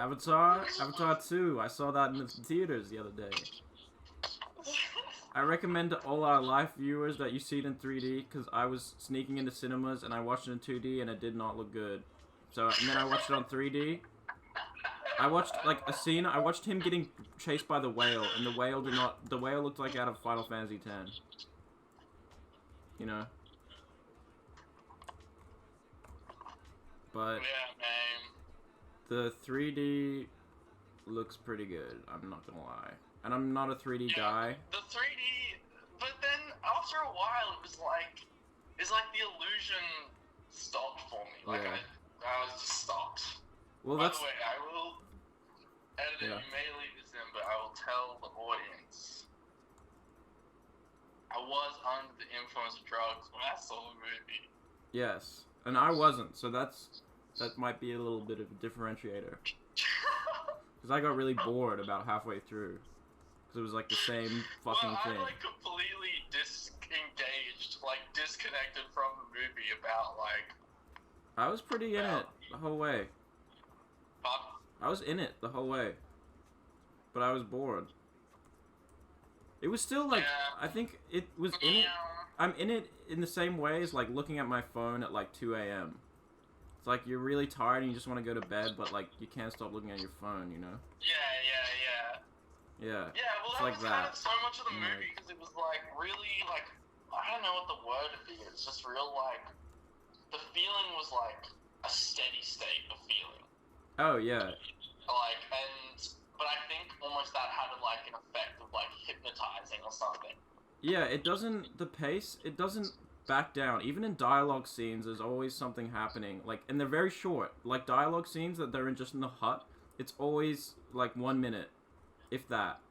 Avatar 2. I saw that in the theaters the other day. I recommend to all our live viewers that you see it in 3D, because I was sneaking into cinemas and I watched it in 2D and it did not look good. So, and then I watched it on 3D. I watched, like, a scene, I watched him getting chased by the whale, and the whale looked like out of Final Fantasy X. You know? But yeah, man. the 3D looks pretty good, I'm not gonna lie. And I'm not a 3D guy. The 3D, but then after a while, it's like the illusion stopped for me. Like, Yeah. I was just stopped. Well, By that's... the way, I will edit it. Yeah. You may leave this in, but I will tell the audience. I was under the influence of drugs when I saw the movie. Yes. And I wasn't, so that might be a little bit of a differentiator. Because I got really bored about halfway through. Because it was like the same fucking thing. I like completely disengaged, like disconnected from the movie about like... I was pretty in it the whole way. I was in it the whole way. But I was bored. It was still like, I think it was in it. I'm in it in the same way as like looking at my phone at like 2 a.m. It's like you're really tired and you just want to go to bed, but like you can't stop looking at your phone, you know? Yeah. Yeah. Yeah, well it's that like was kind of so much of the Like- movie because it was like really like, I don't know what the word would be, it's just real like, the feeling was like a steady state of feeling. Oh, yeah. Like, but I think almost that had like an effect of like hypnotizing or something. Yeah, it doesn't back down. Even in dialogue scenes, there's always something happening. Like, and they're very short. Like, dialogue scenes that they're just in the hut, it's always, like, 1 minute. If that.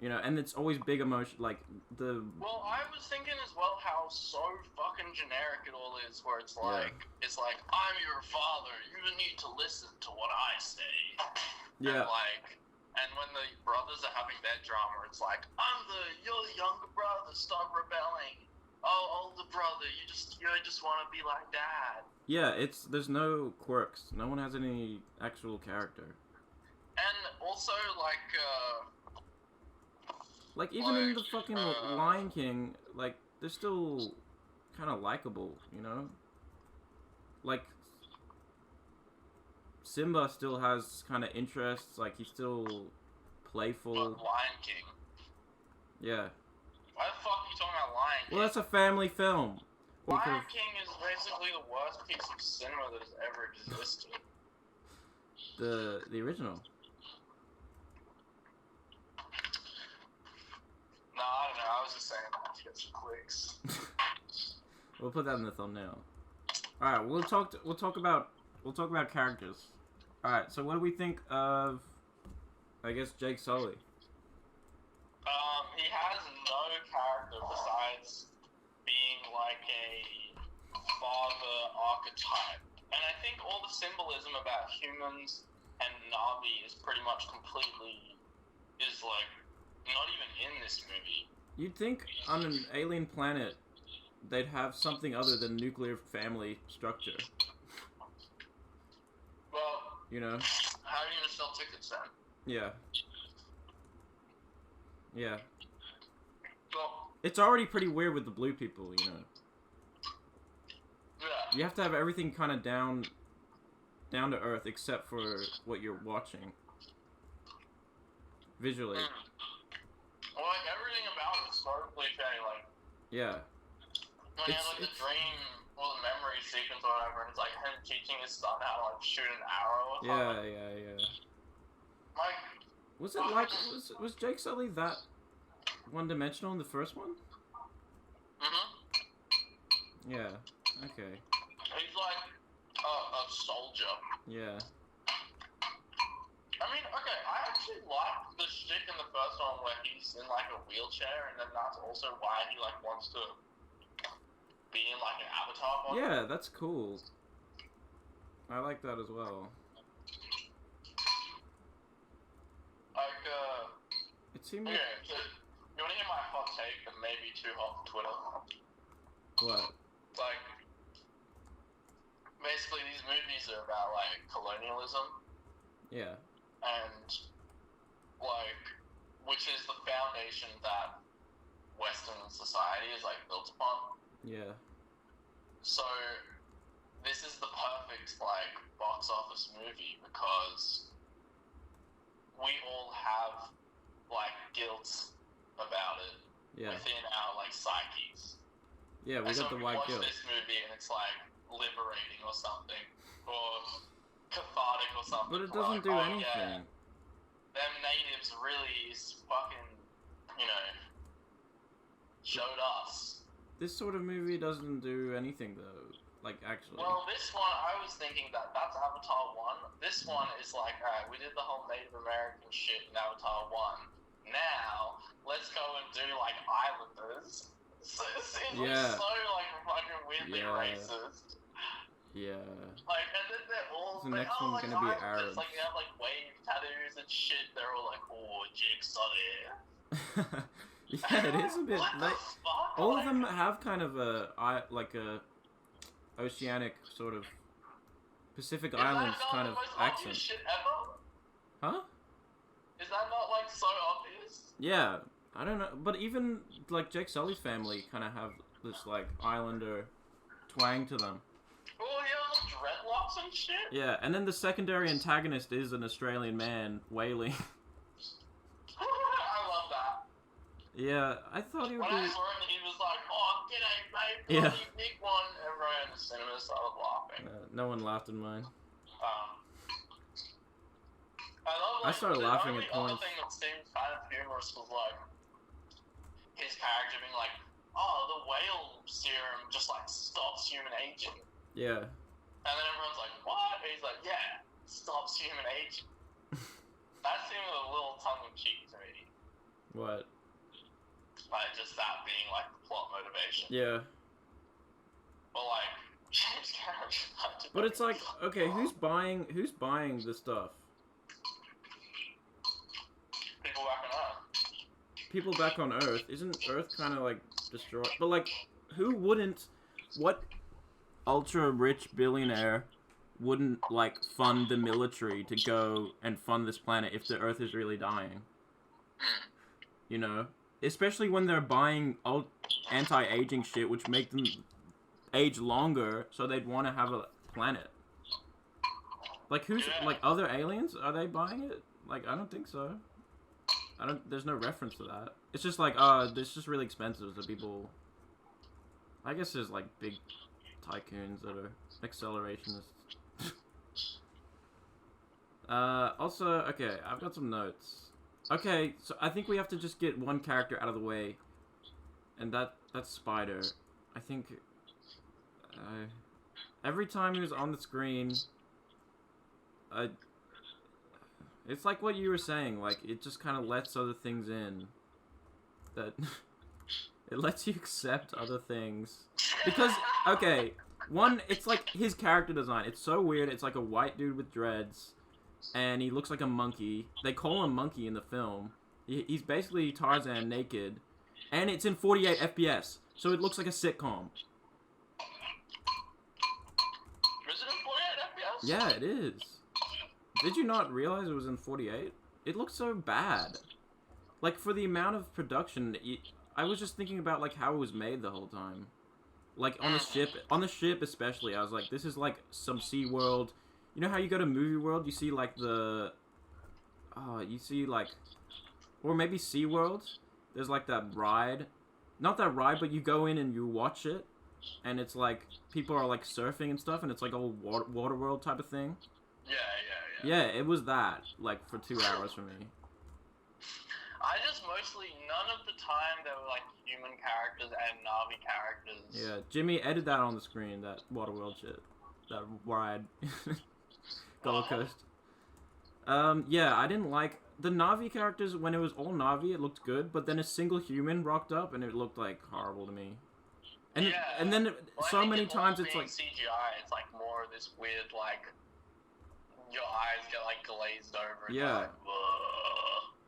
You know, and it's always big emotion, like, the... Well, I was thinking as well how so fucking generic it all is, where it's like, I'm your father, you need to listen to what I say. Yeah. And when the brothers are having their drama, it's like, you're the younger brother, stop rebelling. Oh, older brother, you just want to be like dad. Yeah, there's no quirks. No one has any actual character. And also, like even in the fucking Lion King, like, they're still kind of likable, you know? Like, Simba still has kind of interests, like, he's still playful. Lion King. Yeah. Why the fuck are you talking about Lion King? Well, that's a family film. Lion King is basically the worst piece of cinema that has ever existed. The original. No, I don't know. I was just saying that to get some clicks. We'll put that in the thumbnail. All right, we'll talk about characters. All right, so what do we think of, I guess, Jake Sully? He has no character besides being like a father archetype, and I think all the symbolism about humans and Na'vi is pretty much like not even in this movie. You'd think on an alien planet they'd have something other than nuclear family structure. Well, you know? How are you gonna sell tickets then? Yeah. Yeah. Well, it's already pretty weird with the blue people, you know? Yeah. You have to have everything kind of down to earth except for what you're watching. Visually. Well, like, everything about it is sort of cliche, like... Yeah. When you have, like, the dream, or the memory sequence or whatever, and it's like him teaching his son how to, like, shoot an arrow or something. Yeah. Like... Was it like... Was Jake Sully that one-dimensional in the first one? Mm-hmm. Yeah. Okay. He's like a soldier. Yeah. I mean, okay, I actually like the shtick in the first one where he's in like a wheelchair, and then that's also why he like wants to be in like an avatar body. Yeah, that's cool. I like that as well. Like, it seemed okay, so you wanna hear my hot take that may be too hot for Twitter? What? Like, basically these movies are about like colonialism. Yeah. And, like, which is the foundation that Western society is, like, built upon. Yeah. So, this is the perfect, like, box office movie because we all have, like, guilt about it within our, like, psyches. Yeah, we got the white guilt. So we watch this movie and it's, like, liberating or something, or cathartic or something. But it doesn't do anything. Yeah, them natives really fucking, you know, showed us. This sort of movie doesn't do anything, though. Like, actually. Well, this one, I was thinking that's Avatar 1. This one is like, alright, we did the whole Native American shit in Avatar 1. Now, let's go and do, like, Islanders. So, it seems so, like, fucking weirdly racist. Yeah. Like, and then they're all... The next one's like, gonna be Arabs. Like, you have, like, wave tattoos and shit. They're all like, oh, Jigsaw there. Yeah, it is a bit... What the fuck? All of them have kind of a oceanic sort of Pacific Islands kind of accent. Shit ever? Huh? Is that not like so obvious? Yeah, I don't know, but even like Jake Sully's family kind of have this like Islander twang to them. Oh yeah, dreadlocks and shit. Yeah, and then the secondary antagonist is an Australian man wailing. I love that. Yeah, I thought he would When be... I saw him, he was like, "Oh, g'day, mate. Yeah. Big one." Everyone in the cinema started laughing. No one laughed in mine. I love, like, I started laughing at points. The only points. thing that seemed kind of humorous was like his character being like, "Oh, the whale serum just like stops human aging." Yeah. And then everyone's like, "What?" And he's like, "Yeah, it stops human aging." That seemed a little tongue-in-cheek to me. What? Like, just that being, like, the plot motivation. Yeah. But, like, James Cameron... But it's like, okay, who's buying the stuff? People back on Earth. People back on Earth. Isn't Earth kind of, like, destroyed? But, like, who wouldn't... What ultra-rich billionaire wouldn't, like, fund the military to go and fund this planet if the Earth is really dying? You know? Especially when they're buying anti-aging shit, which make them age longer, so they'd want to have a planet. Like, who's... Like, other aliens? Are they buying it? Like, I don't think so. There's no reference to that. It's just like, it's just really expensive, so people... I guess there's, like, big tycoons that are accelerationists. Also, okay, I've got some notes. Okay, so I think we have to just get one character out of the way, and that's Spider. I think every time he was on the screen, it's like what you were saying, like, it just kind of lets other things in. That it lets you accept other things. Because, okay, one, it's like his character design. It's so weird. It's like a white dude with dreads, and he looks like a monkey. They call him Monkey in the film. He's basically Tarzan naked, and it's in 48 FPS, so it looks like a sitcom. Is it in 48 FPS? Yeah, it is. Did you not realize it was in 48? It looks so bad. Like, for the amount of production, I was just thinking about, like, how it was made the whole time. Like, on the ship especially, I was like, this is like some SeaWorld. You know how you go to Movie World, you see, like, or maybe SeaWorld, there's, like, that ride. Not that ride, but you go in and you watch it, and it's, like, people are, like, surfing and stuff, and it's, like, a water world type of thing. Yeah, it was that, like, for 2 hours for me. I just mostly, none of the time there were, like, human characters and Na'vi characters. Yeah, Jimmy, edit that on the screen, that Waterworld shit. That ride. Gold Coast. Yeah, I didn't like... The Na'vi characters, when it was all Na'vi, it looked good, but then a single human rocked up, and it looked, like, horrible to me. And, yeah. And then so many times it's like... CGI, it's, like, more of this weird, like... Your eyes get, like, glazed over. And yeah. Like,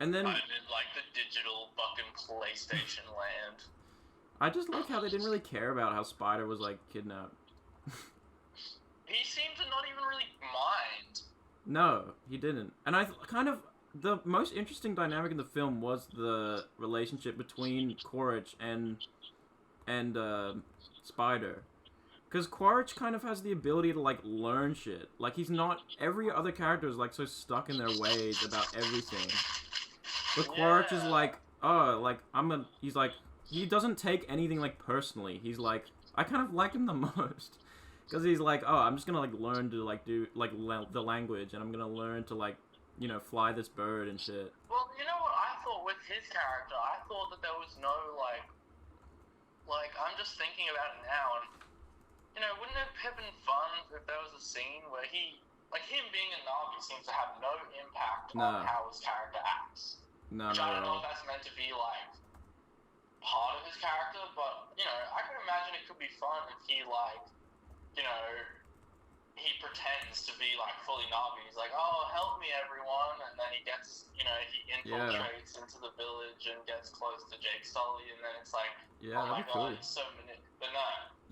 and then... I'm in, like, the digital fucking PlayStation land. I just like how they didn't really care about how Spider was, like, kidnapped. He seemed to not even really mind. No, he didn't. And the most interesting dynamic in the film was the relationship between Quaritch and Spider. Because Quaritch kind of has the ability to, like, learn shit. Like, he's not... Every other character is, like, so stuck in their ways about everything. But Quaritch is like, oh, like, he's like... He doesn't take anything, like, personally. He's like... I kind of like him the most. Because he's like, oh, I'm just gonna, like, learn to, like, do, like, the language. And I'm gonna learn to, like, you know, fly this bird and shit. Well, you know what I thought with his character? I thought that there was no, like, I'm just thinking about it now, and, you know, wouldn't it have been fun if there was a scene where he, like, him being a Navi seems to have no impact on how his character acts. No, Which I don't know if that's meant to be, like, part of his character, but, you know, I could imagine it could be fun if he, like, you know, he pretends to be, like, fully Navi. He's like, oh, help me, everyone, and then he gets, you know, he infiltrates into the village and gets close to Jake Sully, and then it's like, oh my god, he's so but no.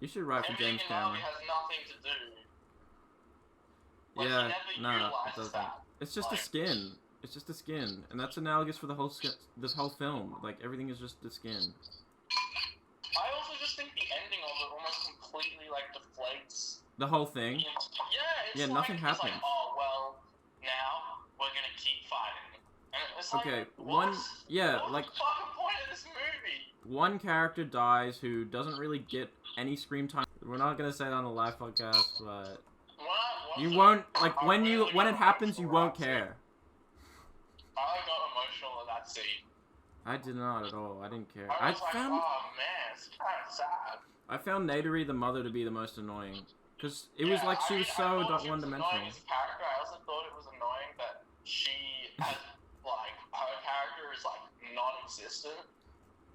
You should write for James Cameron. Navi has nothing to do. Like, yeah, he never utilizes that. It's just a skin. It's just a skin, and that's analogous for the whole this whole film. Like, everything is just the skin. I also just think the ending of it almost completely, like, deflates the whole thing. It's nothing happened. It's like, oh well, now we're gonna keep fighting. And it's like, okay, what's like the fucking point of this movie? One character dies who doesn't really get any screen time. We're not gonna say it on the live podcast, but you won't like when it happens, you won't care. I got emotional at that scene. I did not at all. I didn't care. I was like, oh man, it's kind of sad. I found Naderi, the mother, to be the most annoying. Because it was like she was so one-dimensional. I also thought it was annoying that she has, like, her character is, like, non-existent.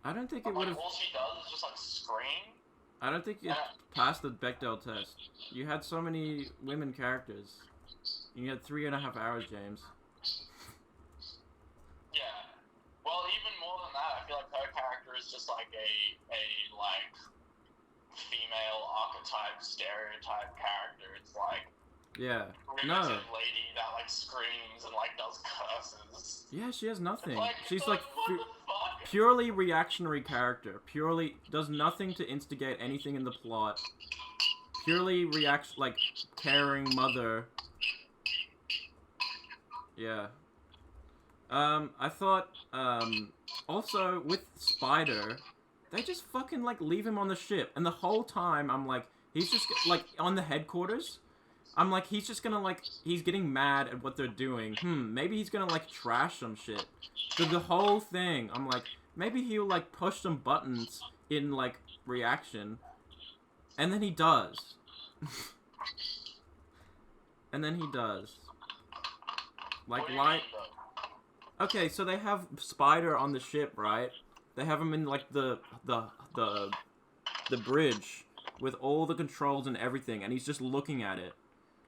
I don't think it would have... all she does is just, like, scream. I don't think it passed the Bechdel test. You had so many women characters. You had 3.5 hours, James. Yeah. Well, even more than that, I feel like her character is just, like, a like... female archetype, stereotype character. It's like primitive lady that like screams and like does curses. Yeah, she has nothing. Like, she's like purely reactionary character. Purely does nothing to instigate anything in the plot. Purely like caring mother. Yeah. I thought also with Spider, they just fucking, like, leave him on the ship. And the whole time, I'm like, he's just, like, on the headquarters. I'm like, he's just gonna, like, he's getting mad at what they're doing. Maybe he's gonna, like, trash some shit. So the whole thing, I'm like, maybe he'll, like, push some buttons in, like, reaction. And then he does. And then he does. Like, why? Okay, so they have Spider on the ship, right? They have him in, like, the bridge with all the controls and everything, and he's just looking at it.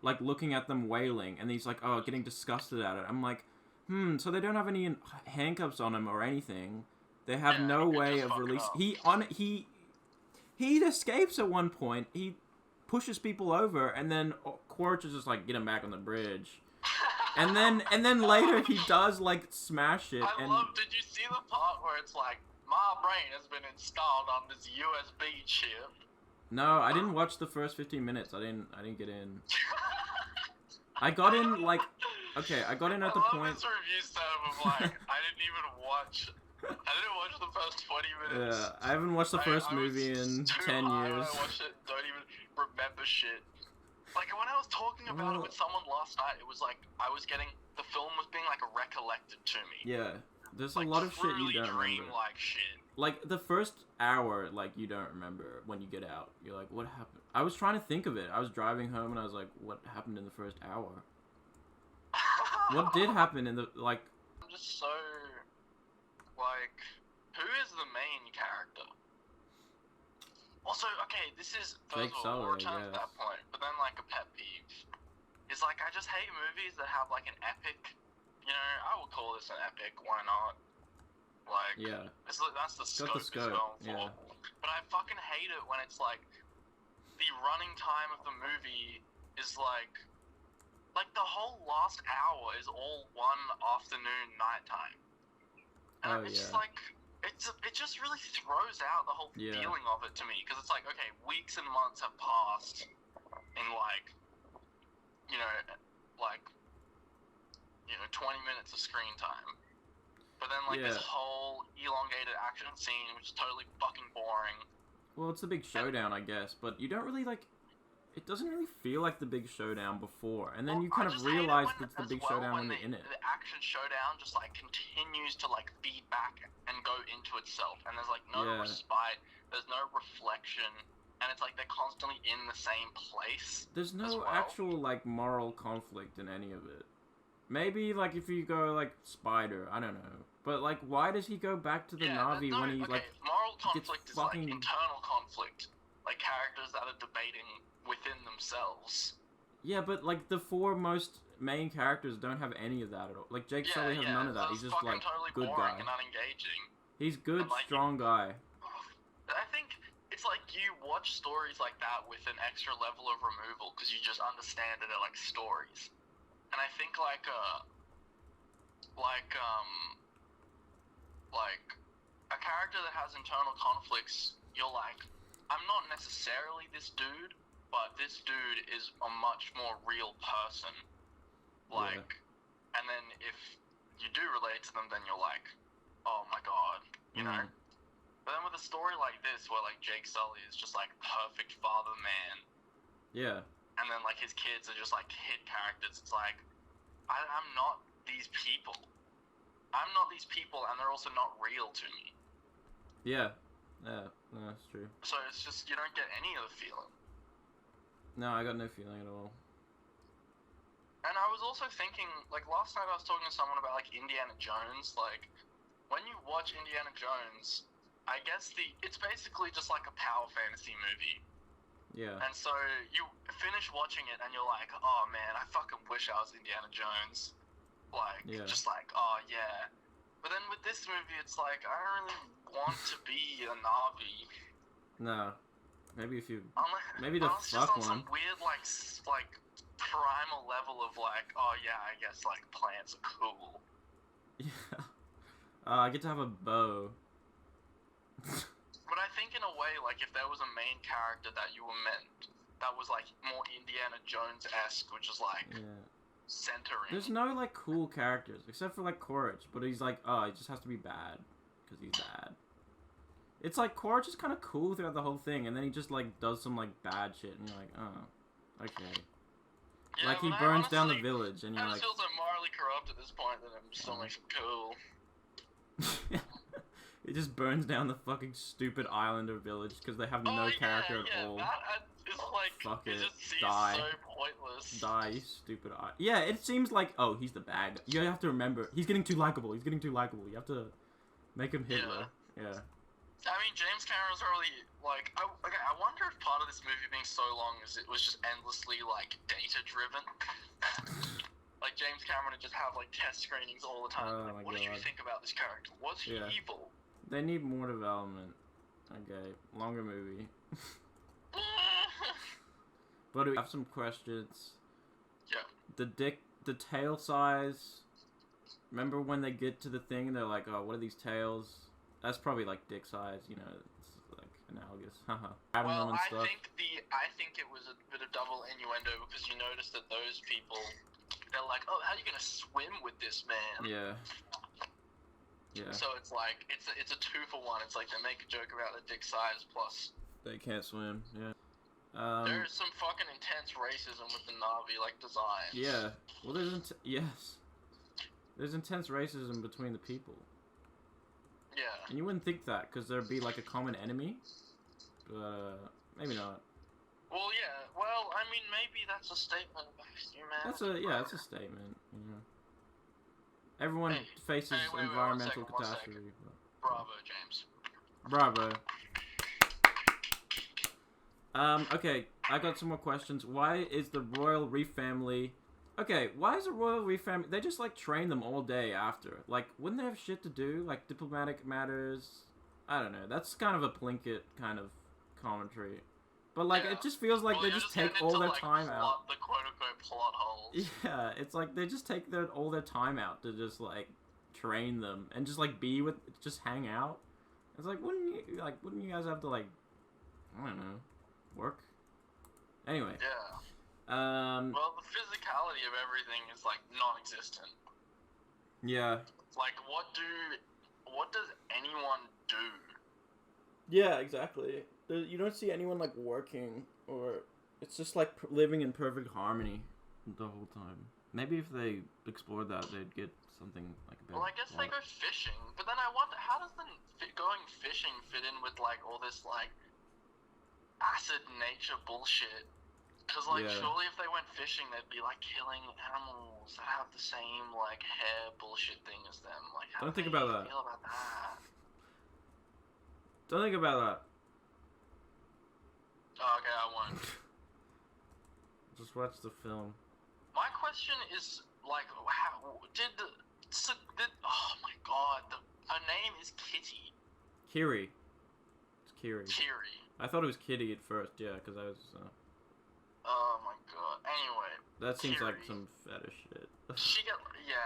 Like, looking at them wailing, and he's like, oh, getting disgusted at it. I'm like, so they don't have any handcuffs on him or anything. They have no way of releasing... He escapes at one point. He pushes people over, and then Quaritch is just like, get him back on the bridge. And then later he does, like, smash it. Did you see the part where it's like, my brain has been installed on this USB chip. No, I didn't watch the first 15 minutes. I didn't get in. I got in, like... Okay, I got in at the point... this review setup of, like, I didn't watch the first 20 minutes. Yeah, I haven't watched the first movie in 10 years. I watched it, don't even remember shit. Like, when I was talking about it with someone last night, it was like, the film was being, like, recollected to me. Yeah. There's a lot of shit you don't remember. Shit. Like, the first hour, like, you don't remember when you get out. You're like, what happened? I was trying to think of it. I was driving home, and I was like, what happened in the first hour? What did happen in the, like... I'm just so... Like, who is the main character? Also, okay, this is... Jake Sully, we'll return to that point, but then, like, a pet peeve is, like, I just hate movies that have, like, an epic... You know, I would call this an epic. Why not? Like, that's the scope it's going for. Yeah. But I fucking hate it when it's like the running time of the movie is like the whole last hour is all one afternoon nighttime. And it's just like, it just really throws out the whole feeling of it to me, because it's like, okay, weeks and months have passed in like, 20 minutes of screen time. But then, like, this whole elongated action scene, which is totally fucking boring. Well, it's the big showdown, I guess, but you don't really, like... It doesn't really feel like the big showdown before, and then you kind of realize it's the big showdown when you're in it. The action showdown just, like, continues to, like, feed back and go into itself, and there's, like, no respite, there's no reflection, and it's like they're constantly in the same place. There's no actual, like, moral conflict in any of it. Maybe, like, if you go, like, Spider, I don't know. But, like, why does he go back to the Na'vi when he, like, moral conflict gets is, like, internal conflict. Like, characters that are debating within themselves. Yeah, but, like, the four most main characters don't have any of that at all. Like, Jake Sully has none of that. He's just, like, totally good boring guy. And unengaging. He's good, and, like, strong guy. I think it's like you watch stories like that with an extra level of removal because you just understand it at, like, stories. And I think, like a character that has internal conflicts, you're like, I'm not necessarily this dude, but this dude is a much more real person. Like, and then if you do relate to them, then you're like, oh my god, you know? But then with a story like this, where, like, Jake Sully is just, like, perfect father man. Yeah. And then, like, his kids are just, like, hit characters. It's like, I'm not these people. I'm not these people, and they're also not real to me. Yeah. Yeah, no, that's true. So it's just, you don't get any of the feeling. No, I got no feeling at all. And I was also thinking, like, last night I was talking to someone about, like, Indiana Jones. Like, when you watch Indiana Jones, I guess it's basically just like a power fantasy movie. Yeah. And so you finish watching it and you're like, oh man, I fucking wish I was Indiana Jones. Like, just like, oh yeah. But then with this movie, it's like, I don't really want to be a Na'vi. No. Maybe if you... maybe the fuck one. Some weird, like, primal level of like, oh yeah, I guess, like, plants are cool. Yeah. I get to have a bow. But I think in a way, like, if there was a main character that you were meant, that was, like, more Indiana Jones-esque, which is, like, centering. There's no, like, cool characters, except for, like, Quaritch, but he's like, oh, he just has to be bad, because he's bad. It's like, Quaritch is kind of cool throughout the whole thing, and then he just, like, does some, like, bad shit, and you're like, oh, okay. Yeah, like, he burns down the village, and you're like... I just feel so morally corrupt at this point that it still makes him cool. It just burns down the fucking stupid islander village because they have no character at all. That is like, fuck it, just seems die. So pointless. Die, you stupid Yeah, it seems like, oh, he's the bad guy. You have to remember, he's getting too likable. You have to make him Hitler. Yeah. I mean, James Cameron's really, like, I wonder if part of this movie being so long is it was just endlessly, like, data-driven. Like, James Cameron would just have, like, test screenings all the time. Like, what did you think about this character? Was he evil? They need more development. Okay, longer movie. But we have some questions. Yeah. The tail size. Remember when they get to the thing and they're like, oh, what are these tails? That's probably like dick size, you know, it's like analogous. Haha. Well, I think it was a bit of double innuendo because you notice that those people, they're like, oh, how are you gonna swim with this man? Yeah. Yeah. So it's like, it's a 2-for-1. It's like they make a joke about the dick size plus they can't swim. Yeah. There's some fucking intense racism with the Na'vi, like, designs. Yeah. Well, there's intense racism between the people. Yeah. And you wouldn't think that because there'd be like a common enemy, but maybe not. Well, yeah. Well, I mean, maybe that's a statement about humanity. That's a statement. You know. Everyone faces environmental catastrophe. Bravo, James. Bravo. Okay, I got some more questions. Why is the Royal Reef family... Okay, why is the Royal Reef family... They just, like, train them all day after. Like, wouldn't they have shit to do? Like, diplomatic matters? I don't know. That's kind of a Plinkett kind of commentary. But like, it just feels like they just take all their time out. The quote-unquote plot holes. Yeah, it's like they just take all their time out to just like train them and just like just hang out. It's like, wouldn't you guys have to like, I don't know, work? Anyway. Yeah. Well, the physicality of everything is like non-existent. Yeah. Like, what does anyone do? Yeah, exactly. You don't see anyone like working, or it's just like living in perfect harmony the whole time. Maybe if they explored that, they'd get something like a better. Well, I guess they go fishing, but then I wonder, how does going fishing fit in with like all this like acid nature bullshit? Because like surely if they went fishing, they'd be like killing animals that have the same like hair bullshit thing as them. Like, how don't do think they about that. feel about that? Don't think about that. Oh, okay, I won't. Just watch the film. My question is like, how did oh my god, her name is Kitty. Kiri. It's Kiri. Kiri. I thought it was Kitty at first, yeah, because I was. Oh my god. Anyway. That seems Kiri. like some fetish shit. She got yeah.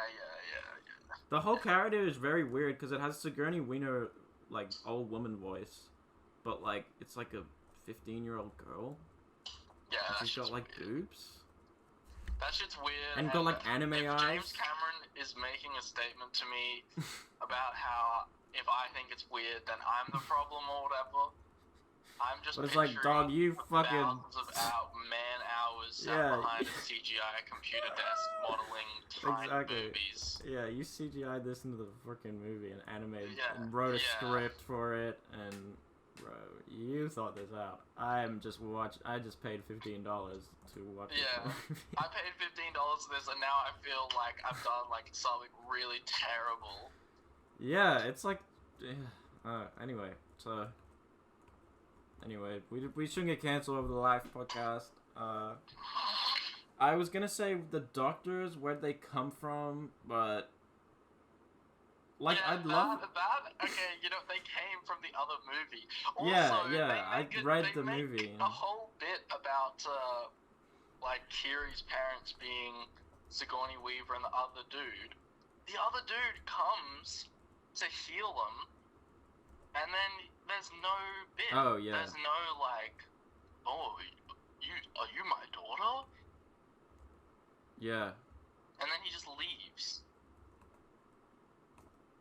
The whole character is very weird because it has Sigourney Weaver, like old woman voice, but like it's like a 15-year-old girl. Yeah. And she's got like weird. boobs. That shit's weird. And got like anime eyes. James Cameron is making a statement to me about how if I think it's weird, then I'm the problem or whatever. I'm just. But it's like, dog, you fucking. Thousands of man hours sat behind a CGI computer desk modeling tiny boobies. Yeah, you CGI'd this into the freaking movie and animated and wrote a script for it, and bro, you thought this out. I just paid $15 to watch it. Yeah, I paid $15 for this, and now I feel like I've done like something really terrible. Yeah, it's like. Anyway, so. Anyway, we shouldn't get cancelled over the live podcast. I was gonna say the doctors, where'd they come from, but like I'd love that. Okay, they came from the other movie. Also, I read the movie. A whole bit about like Kiri's parents being Sigourney Weaver and the other dude. The other dude comes to heal them. And then there's no bit. Oh, yeah. There's no like, oh, are you my daughter? Yeah. And then he just leaves.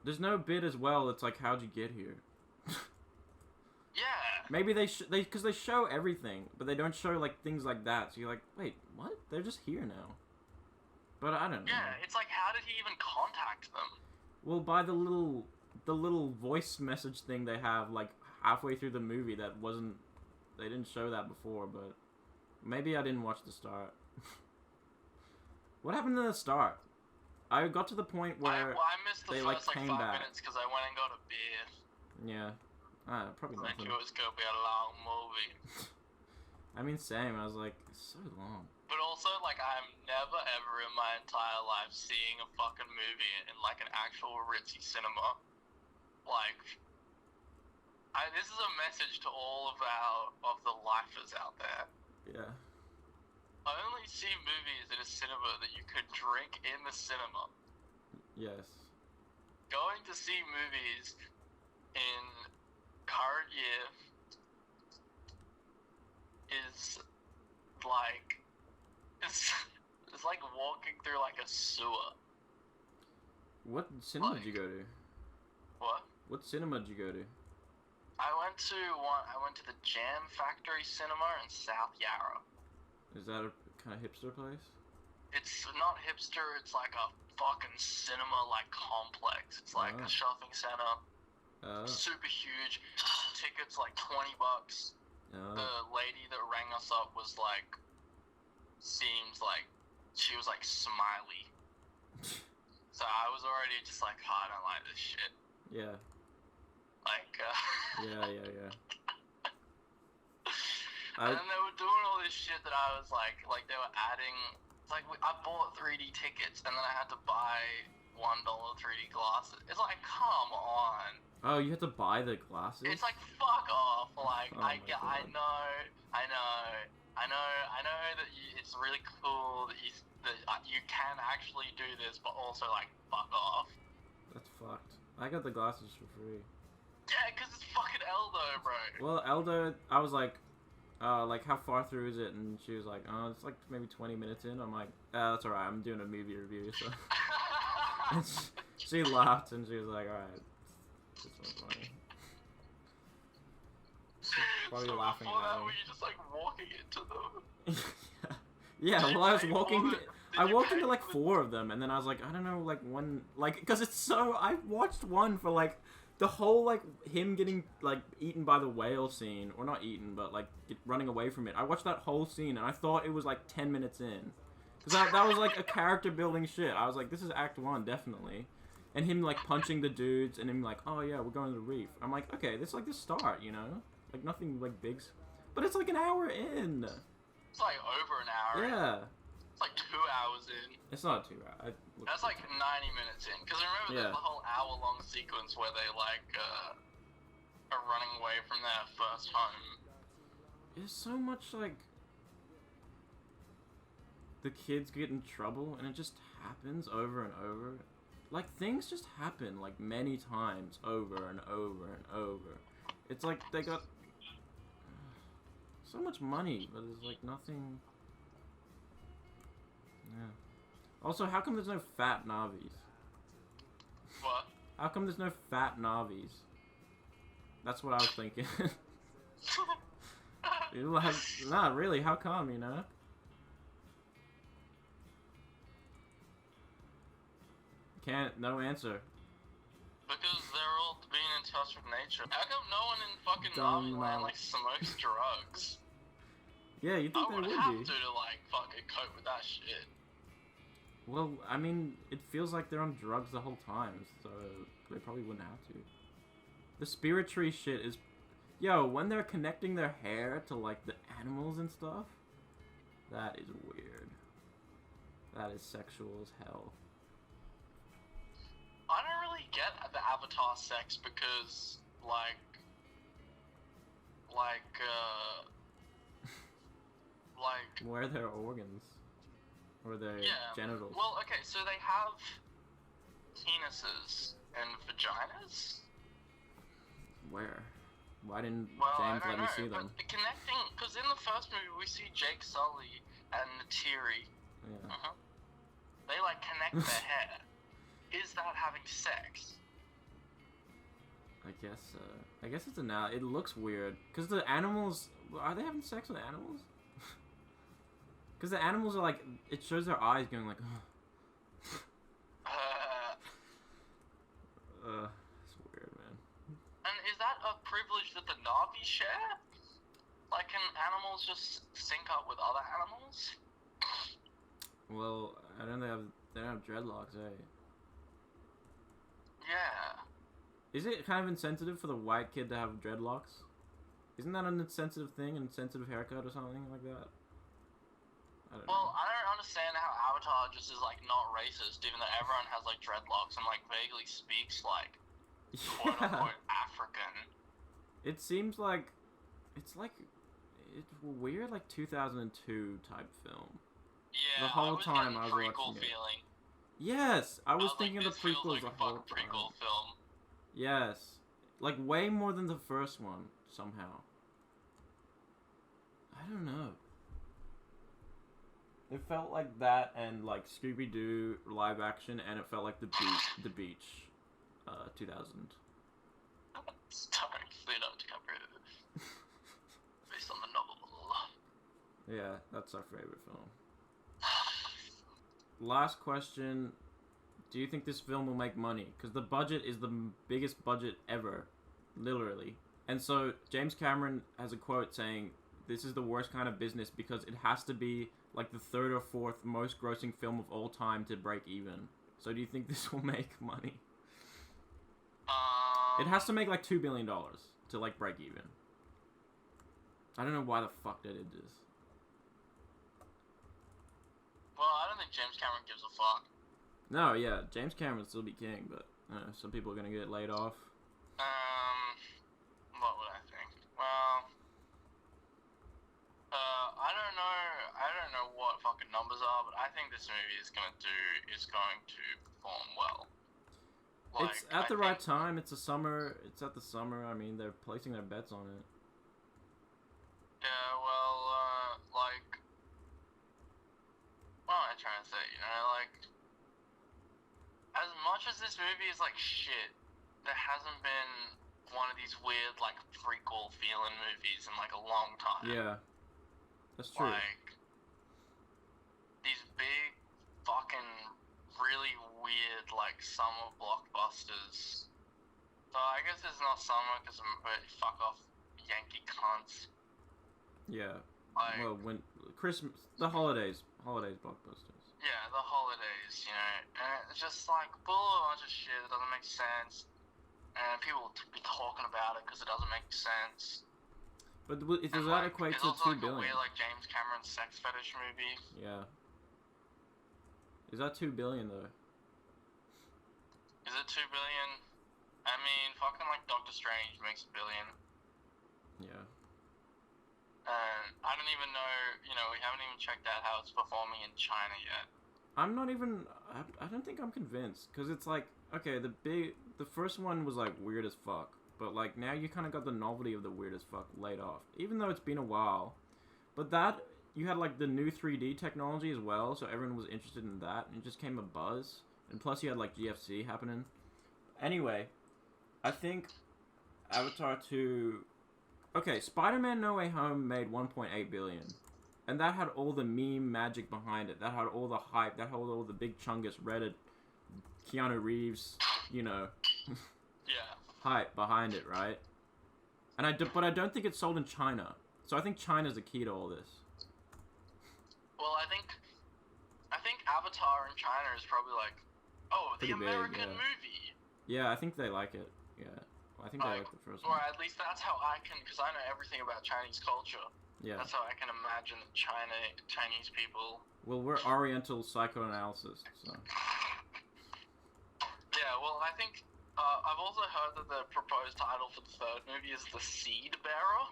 There's no bit as well. It's like, how'd you get here? Yeah. Maybe because they show everything, but they don't show like things like that. So you're like, wait, what? They're just here now. But I don't know. Yeah, it's like, how did he even contact them? Well, by the little voice message thing they have like halfway through the movie that wasn't. They didn't show that before, but maybe I didn't watch the start. What happened to the start? I got to the point where I missed the they first like came 5 back. minutes because I went and got a beer. Yeah, probably Like nothing. it was gonna be a long movie. I mean, same. I was like, it's so long. But also, like, I'm never ever in my entire life seeing a fucking movie in like an actual ritzy cinema. Like, this is a message to all of the lifers out there. Yeah. I only see movies in a cinema that you could drink in the cinema. Yes. Going to see movies in current year is like it's like walking through like a sewer. What cinema did you go to? What? What cinema did you go to? I went to the Jam Factory Cinema in South Yarra. Is that a kind of hipster place? It's not hipster, it's like a fucking cinema like complex. It's like a shopping center. Super huge. Tickets like $20. The lady that rang us up was like, seems like she was like smiley. So I was already just like, oh, I don't like this shit. Yeah. Like, Yeah. And then they were doing all this shit that I was like they were adding. It's like I bought 3D tickets and then I had to buy $1 3D glasses. It's like, come on. Oh, you have to buy the glasses? It's like, fuck off. Like, Oh I God. know that it's really cool that you can actually do this, but also, like, fuck off. That's fucked. I got the glasses for free. Yeah, because it's fucking Eldo, bro. Well, Eldo, I was like, how far through is it? And she was like, oh, it's like maybe 20 minutes in. I'm like, that's alright, I'm doing a movie review, so. And she laughed and she was like, alright, this one's funny. Probably so laughing before at that, me. were you just like walking into them? Yeah, well, I was walking. I walked into like them? 4 of them, and then I was like, I don't know, like one, like, because it's so. I watched one for like the whole like him getting like eaten by the whale scene, or not eaten, but like running away from it. I watched that whole scene, and I thought it was like 10 minutes in, because that was like a character building shit. I was like, this is Act 1, definitely. And him like punching the dudes, and him like, oh yeah, we're going to the reef. I'm like, okay, this is like the start, you know, like nothing like big, but it's like an hour in. It's like over an hour. Yeah. It's like 2 hours in. It's not 2 hours. That's like 90 minutes in. Because I remember there's the whole hour-long sequence where they like are running away from their first home. There's so much like the kids get in trouble, and it just happens over and over. Like things just happen like many times over and over and over. It's like they got so much money, but there's like nothing. Yeah. Also, how come there's no fat Navis? What? How come there's no fat Navis? That's what I was thinking. Nah, really, how come, you know? No answer. Because they're all being in touch with nature. How come no one in fucking Dumb Navi land like smokes drugs? Yeah, you think I they would have be. to like fucking cope with that shit. Well, I mean, it feels like they're on drugs the whole time, so they probably wouldn't have to. The spirit tree shit is... Yo, when they're connecting their hair to, like, the animals and stuff, that is weird. That is sexual as hell. I don't really get the Avatar sex because, like, where are their organs? Or their genitals? Well, okay, so they have penises and vaginas? Where? Why didn't Well, James I let don't me know, see them? but connecting, because in the first movie we see Jake Sully and Natiri. Yeah. They, like, connect their hair. Is that having sex? I guess it's it looks weird. Because the animals... Are they having sex with animals? Because the animals are like... It shows their eyes going like... It's weird, man. And is that a privilege that the Na'vi share? Like, can animals just sync up with other animals? Well, I don't know they don't have dreadlocks, eh? Yeah. Is it kind of insensitive for the white kid to have dreadlocks? Isn't that an insensitive thing, an insensitive haircut or something like that? I don't know. Well, I don't understand how Avatar just is, like, not racist, even though everyone has, like, dreadlocks and, like, vaguely speaks, like, quote-unquote African. It seems like... It's like... It's weird, like, 2002 type film. Yeah, the whole time I was watching feeling. it. Yes! I was thinking like, of the prequels like the whole time. prequel film. Yes. Like, way more than the first one, somehow. I don't know. It felt like that and, like, Scooby-Doo live action, and it felt like The Beach, 2000. Starring Leonardo DiCaprio. Based on the novel. Yeah, that's our favorite film. Last question. Do you think this film will make money? Because the budget is the biggest budget ever. Literally. And so, James Cameron has a quote saying, this is the worst kind of business because it has to be like the 3rd or 4th most grossing film of all time to break even. So do you think this will make money? It has to make like $2 billion to like break even. I don't know why the fuck they did this. Well, I don't think James Cameron gives a fuck. No, yeah, James Cameron will still be king, but I don't know, some people are gonna get laid off. What would I think? Well, I don't know what fucking numbers are, but I think this movie is going to perform well. Like, it's at the right time. It's a summer. It's at the summer. I mean, they're placing their bets on it. Yeah, well, like, what am I trying to say? You know, like, as much as this movie is like shit, there hasn't been one of these weird like prequel feeling movies in like a long time. Yeah, that's true. Like these big fucking really weird like summer blockbusters. So I guess it's not summer because fuck off Yankee cunts. Yeah. Like, well, when Christmas, the holidays blockbusters. Yeah, the holidays, you know, and it's just like full of a bunch of shit that doesn't make sense, and people will be talking about it because it doesn't make sense. But does that equate to $2 billion? It's also like a weird, like James Cameron sex fetish movie. Yeah. Is that $2 billion though? Is it $2 billion? I mean, fucking like Doctor Strange makes $1 billion. Yeah. And I don't even know, you know, we haven't even checked out how it's performing in China yet. I'm not even, I don't think I'm convinced, because it's like, okay, the first one was like weird as fuck, but like now you kind of got the novelty of the weird as fuck laid off, even though it's been a while. But that, you had like the new 3D technology as well, so everyone was interested in that, and it just came a buzz. And plus you had like GFC happening. Anyway, I think Avatar 2... Okay, Spider-Man No Way Home made $1.8 billion. And that had all the meme magic behind it. That had all the hype. That had all the big Chungus Reddit, Keanu Reeves, you know, yeah, hype behind it, right? And but I don't think it's sold in China. So I think China's the key to all this. Well, I think Avatar in China is probably like, oh, the American movie. Yeah, I think they like it. Yeah. I think I like the first one. Or at least that's how I can, because I know everything about Chinese culture. Yeah. That's how I can imagine Chinese people. Well, we're Oriental psychoanalysis, so. Yeah, well, I think, I've also heard that the proposed title for the third movie is The Seed Bearer.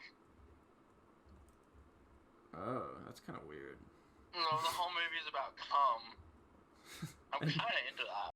Oh, that's kind of weird. No, the whole movie is about cum. I'm kind of into that.